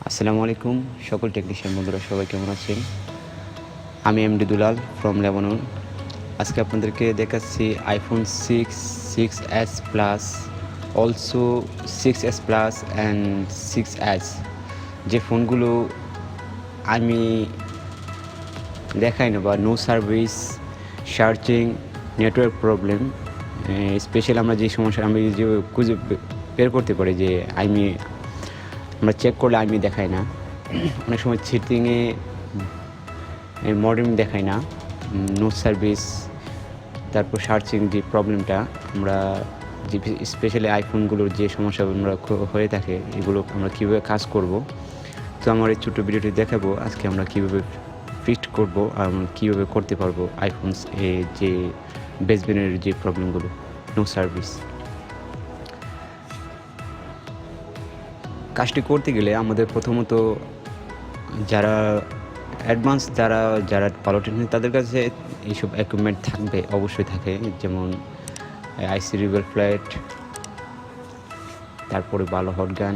আসসালামু আলাইকুম সকল টেকনিশিয়ান বন্ধুরা সবাই কেমন আছেন? আমি এমডি দুলাল ফ্রম লেবানন। আজকে আপনাদেরকে দেখাচ্ছি iPhone 6, 6s plus, also 6s plus and 6s যে ফোনগুলো আমি দেখাই না বা no service, searching, network problem, specially আমরা যে সমস্যা আমি যে খুঁজে বের করতে পারি যে আমরা চেক করলে দেখায় না। অনেক সময় চিটিংয়ে মডেম দেখায় না, নো সার্ভিস, তারপর সার্চিং যে প্রবলেমটা আমরা যে স্পেশালি আইফোনগুলোর যে সমস্যা আমরা হয়ে থাকে এগুলো আমরা কীভাবে কাজ করব। তো আমার এই ছোটো ভিডিওটি দেখাবো আজকে আমরা কীভাবে ফিক্সড করব আর কীভাবে করতে পারবো আইফোন যে বেসবেনের যে প্রবলেমগুলো, নো সার্ভিস। কাজটি করতে গেলে আমাদের প্রথমত যারা অ্যাডভান্স যারা ভালো টেকনিক তাদের কাছে এইসব ইকুইপমেন্ট থাকবে, অবশ্যই থাকে, যেমন আইসি রিভার ফ্ল্যাট, তারপরে ভালো হট গান।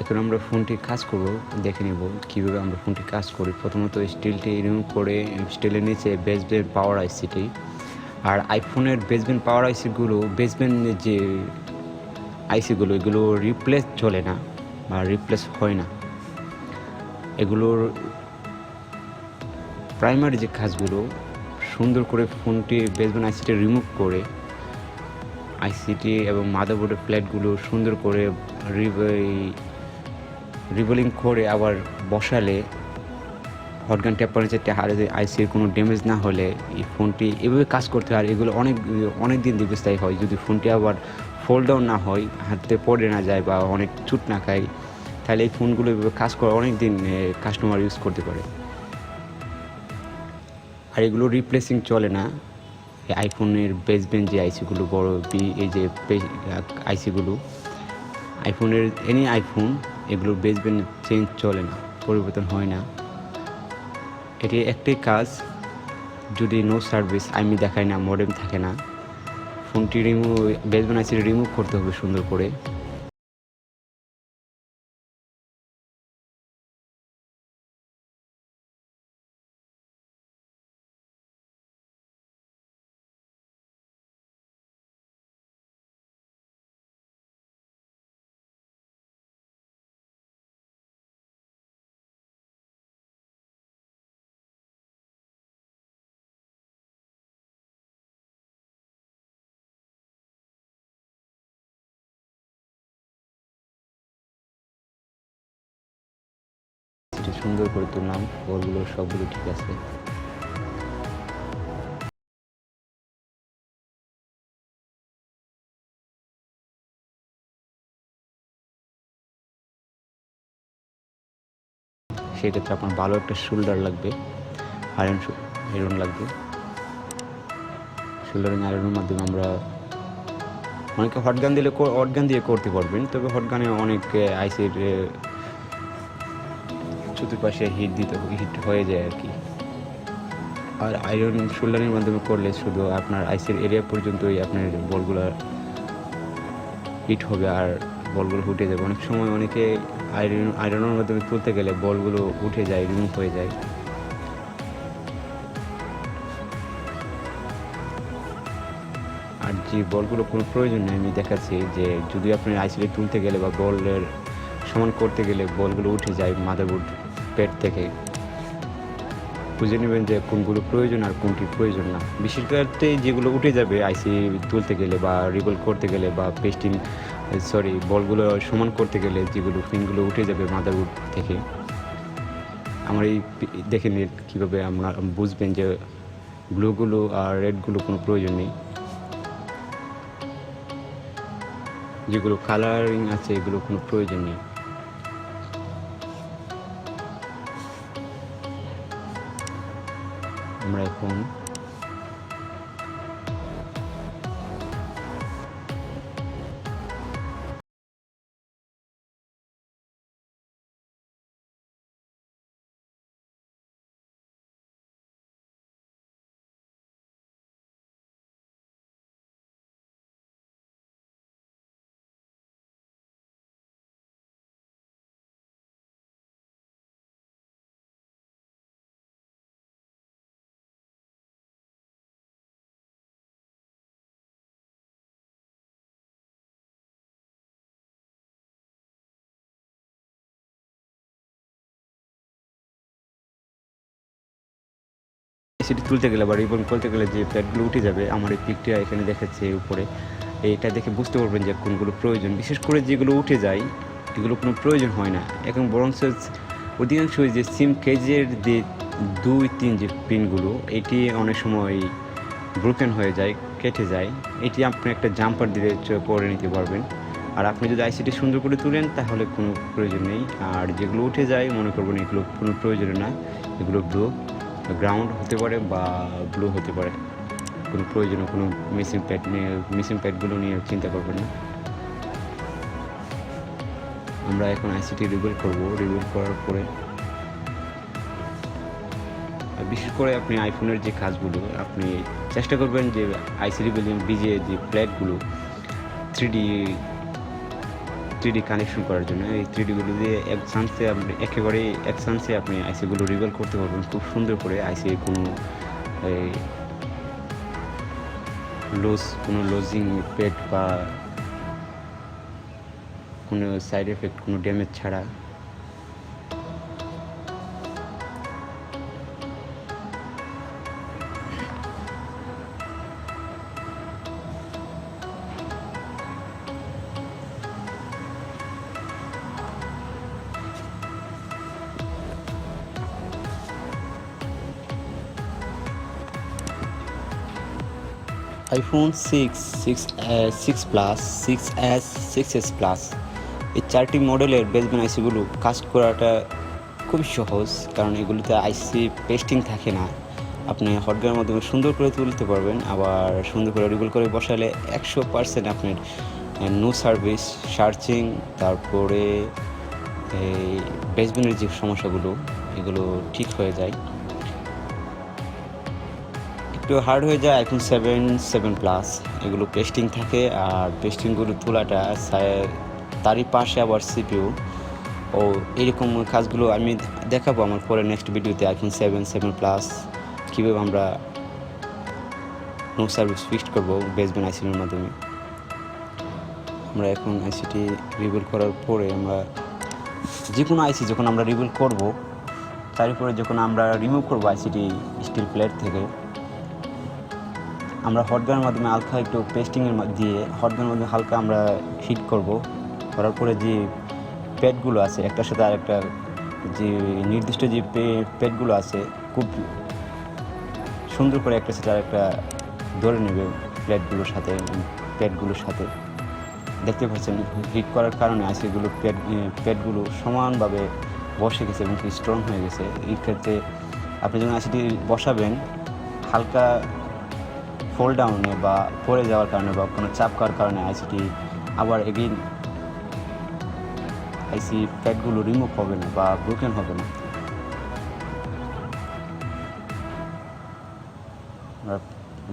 এখন আমরা ফোনটি কাজ করব, দেখে নেব কীভাবে আমরা ফোনটি কাজ করি। প্রথমত স্টিলটি রিমুভ করে স্টিলের নিচে বেসব্যান্ড পাওয়ার আইসিটি, আর আইফোনের বেসব্যান্ড পাওয়ার বেসব্যান্ডের যে আইসিগুলো এগুলো রিপ্লেস চলে না বা রিপ্লেস হয় না। এগুলোর প্রাইমারি যে কাজগুলো সুন্দর করে ফোনটি বেসব্যান্ড আইসিটি রিমুভ করে আইসিটি এবং মাদারবোর্ডের প্লেটগুলো সুন্দর করে রিবোলিং করে আবার বসালে হটগান টেম্পারেচারটা হারে আইসির কোনো ড্যামেজ না হলে এই ফোনটি এভাবে কাজ করতে হয়। আর এগুলো অনেক দিন দীর্ঘস্থায়ী হয় যদি ফোনটি আবার ফোল্ড ডাউন না হয়, হাতে পড়ে না যায় বা অনেক চুট না খায়, তাহলে এই ফোনগুলো এভাবে কাজ করে অনেক দিন কাস্টমার ইউজ করতে পারে। আর এগুলো রিপ্লেসিং চলে না। আইফোনের বেসব্যান্ড যে আইসিগুলো বড় এই যে আইসিগুলো আইফোনের এনি আইফোন এগুলোর বেসব্যান্ড চেঞ্জ চলে না, পরিবর্তন হয় না। এটি একটাই কাজ, যদি নো সার্ভিস দেখায় না, মডেম থাকে না, ফোনটি বেসব্যান্ড আইসিটি রিমুভ করতে হবে সুন্দর করে। সেটা সুন্দর করে তুললাম, বলগুলো সবগুলো ঠিক আছে। সেক্ষেত্রে আপনার ভালো একটা শোল্ডার লাগবে, আয়রন লাগবে। শোল্ডারিং আয়রনের মাধ্যমে আমরা অনেকে হটগান দিয়ে করতে পারবেন, তবে হটগানে অনেক আইসির চতুর্পাশে হিট হয়ে যায় আর কি। আর আয়রন শোল্ডারের মাধ্যমে করলে শুধু আপনার আইসির এরিয়া পর্যন্তই আপনার বলগুলো হিট হবে আর বলগুলো উঠে যাবে। অনেক সময় অনেকে আয়রনের মাধ্যমে তুলতে গেলে বলগুলো উঠে যায়, রিমুভ হয়ে যায়। আর যে বলগুলো কোনো প্রয়োজন নেই আমি দেখাচ্ছি যে যদি আপনি আইসিটি তুলতে গেলে বা বলের সমান করতে গেলে বলগুলো উঠে যায় মাদারবোর্ড পেট থেকে, বুঝে নেবেন যে কোনগুলো প্রয়োজন আর কোনটি প্রয়োজন না। বিশেষ করে যেগুলো উঠে যাবে আইসি তুলতে গেলে বা রিবল করতে গেলে বা বলগুলো সমান করতে গেলে যেগুলো পিনগুলো উঠে যাবে মাদারবোর্ড থেকে, আমার এই দেখে নিন কীভাবে আমরা বুঝবেন যে ব্লুগুলো আর রেডগুলো কোনো প্রয়োজন নেই। যেগুলো কালারিং আছে এগুলো কোনো প্রয়োজন নেই। আমরা এখন সেটি তুলতে গেলে বা রিবন খুলতে গেলে যে প্যাডগুলো উঠে যাবে, আমার এই পিকটা এখানে দেখাচ্ছে উপরে, এইটা দেখে বুঝতে পারবেন যে কোনগুলো প্রয়োজন। বিশেষ করে যেগুলো উঠে যায় এগুলো কোনো প্রয়োজন হয় না, এখন বরঞ্চ অধিকাংশই যে সিম কেজের যে 2-3 যে পিনগুলো, এটি অনেক সময় ব্রোকেন হয়ে যায়, কেটে যায়। এটি আপনি একটা জাম্পার দিয়ে করে নিতে পারবেন। আর আপনি যদি আইসিটি সুন্দর করে তুলেন তাহলে কোনো প্রয়োজন নেই। আর যেগুলো উঠে যায় মনে করবেন এগুলো কোনো প্রয়োজন না, এগুলো ব্লু গ্রাউন্ড হতে পারে বা ব্লু হতে পারে, কোনো প্রয়োজনীয় কোনো মিসিং প্যাডগুলো নিয়ে চিন্তা করবেন না। আমরা এখন আইসিটি রিবিল্ড করব। রিবিল্ড করার পরে বিশেষ করে আপনি আইফোনের যে কাজগুলো আপনি চেষ্টা করবেন যে আইসি রিবিল্ডিং বিজে যে প্লেটগুলো 3D কানেকশন করার জন্য, এই 3Dগুলো দিয়ে একেবারে এক চান্সে আপনি আইসিগুলো রিভেল করতে পারবেন খুব সুন্দর করে। আইসি কোনো লজিং পেট বা কোনো সাইড এফেক্ট, কোনো ড্যামেজ ছাড়া। IPhone 6 plus, 6s, 6s plus, এই 4টি মডেলের বেসব্যান্ড আইসিগুলো কাজ করাটা খুবই সহজ, কারণ এগুলোতে আইসি পেস্টিং থাকে না। আপনি হটগের মাধ্যমে সুন্দর করে তুলতে পারবেন, আবার সুন্দর করে রিগুল করে বসালে 100% আপনার নো সার্ভিস সার্চিং, তারপরে এই বেসব্যান্ডের যে সমস্যাগুলো এগুলো ঠিক হয়ে যায়। একটু হার্ড হয়ে যায় আইফোন 7 প্লাস, এগুলো পেস্টিং থাকে, আর পেস্টিংগুলো তোলাটা তারই পাশে আবার সিপিইউ ও এরকম কাজগুলো আমি দেখাবো আমার পরে নেক্সট ভিডিওতে। আইফোন 7 প্লাস কীভাবে আমরা নো সার্ভিস ফিক্সড করবো বেসব্যান্ড আইসিটির মাধ্যমে। আমরা এখন আইসিটি রিবিল্ড করার পরে আমরা যে কোনো আইসি যখন আমরা রিবিল্ড করবো, তারপরে যখন আমরা রিমুভ করবো আইসিটি স্টিল প্লেট থেকে, আমরা হটগানের মাধ্যমে হালকা একটু পেস্টিংয়ের দিয়ে হটগানের মাধ্যমে হালকা আমরা হিট করব। করার পরে যে প্যাডগুলো আছে একটার সাথে আরেকটা, যে নির্দিষ্ট যে প্যাডগুলো আছে খুব সুন্দর করে একটার সাথে আরেকটা ধরে নেবে প্যাডগুলোর সাথে। দেখতে পাচ্ছেন হিট করার কারণে আইসিগুলো প্যাডগুলো সমানভাবে বসে গেছে এবং স্ট্রং হয়ে গেছে। এই ক্ষেত্রে আপনি যখন আইসিটি বসাবেন, হালকা ফল ডাউনে বা পড়ে যাওয়ার কারণে বা কোনো চাপ খাওয়ার কারণে আইসিটি আবার এগেইন আইসি প্যাডগুলো রিমুভ হবে না বা ব্রোকেন হবে না। আমরা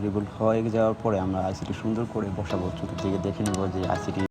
রিবুট হয়ে যাওয়ার পরে আমরা আইসিটি সুন্দর করে বসাবো, চতুর্দিকে দেখে নেব যে আইসিটি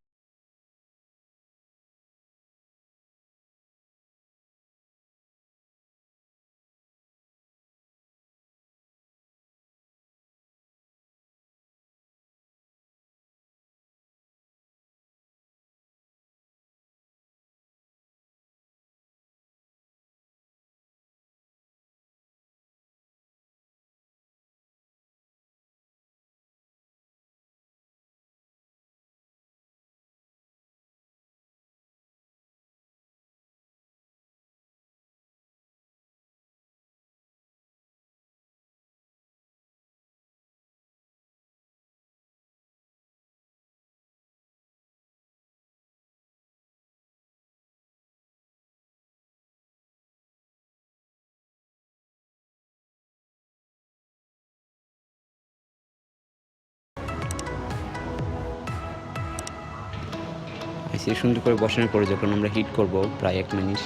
সুন্দর করে বসানোর পরে যখন আমরা হিট করব প্রায় 1 মিনিট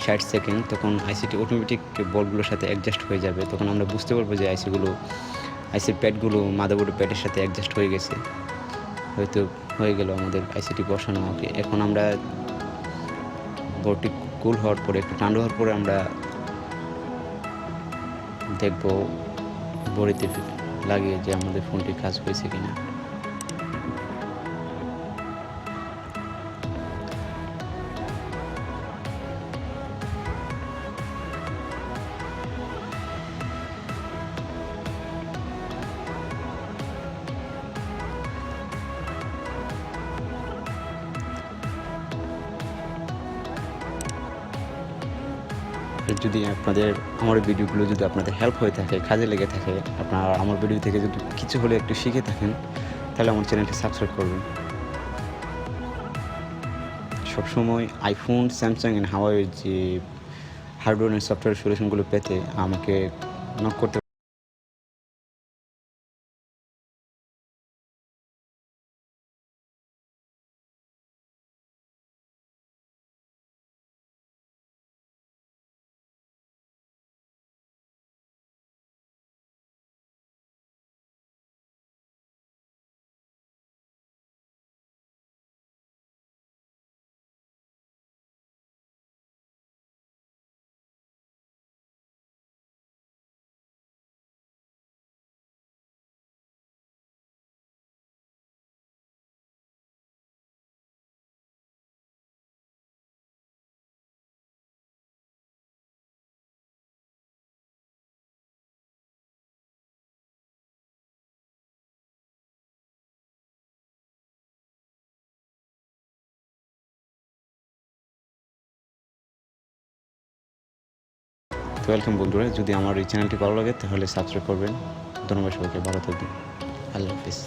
60 সেকেন্ড, তখন আইসিটি অটোমেটিক বলগুলোর সাথে অ্যাডজাস্ট হয়ে যাবে। তখন আমরা বুঝতে পারবো যে আইসির প্যাডগুলো মাদারবোর্ডের প্যাডের সাথে অ্যাডজাস্ট হয়ে গেছে, হয়তো হয়ে গেল আমাদের আইসিটি বসানো। ওকে, এখন আমরা বোর্ডটি কুল হওয়ার পরে, একটু ঠান্ডা হওয়ার পরে আমরা দেখব বডিতে লাগিয়ে যে আমাদের ফোনটি কাজ হয়েছে কিনা। যদি আপনাদের আমার ভিডিওগুলো যদি আপনাদের হেল্প হয়ে থাকে, কাজে লেগে থাকে, আপনারা আমার ভিডিও থেকে যদি কিছু হলে একটু শিখে থাকেন, তাহলে আমার চ্যানেলটি সাবস্ক্রাইব করবেন। সবসময় আইফোন, স্যামসাং অ্যান্ড হাওয়াইয়ের যে হার্ডওয়্যার অ্যান্ড সফটওয়্যার সলিউশনগুলো পেতে আমাকে নক করতে তো ওয়েলকাম বন্ধুরা, যদি আমার এই চ্যানেলটি ভালো লাগে তাহলে সাবস্ক্রাইব করবেন। ধন্যবাদ সবাইকে, ভালো থাকবেন, আল্লাহ হাফিজ।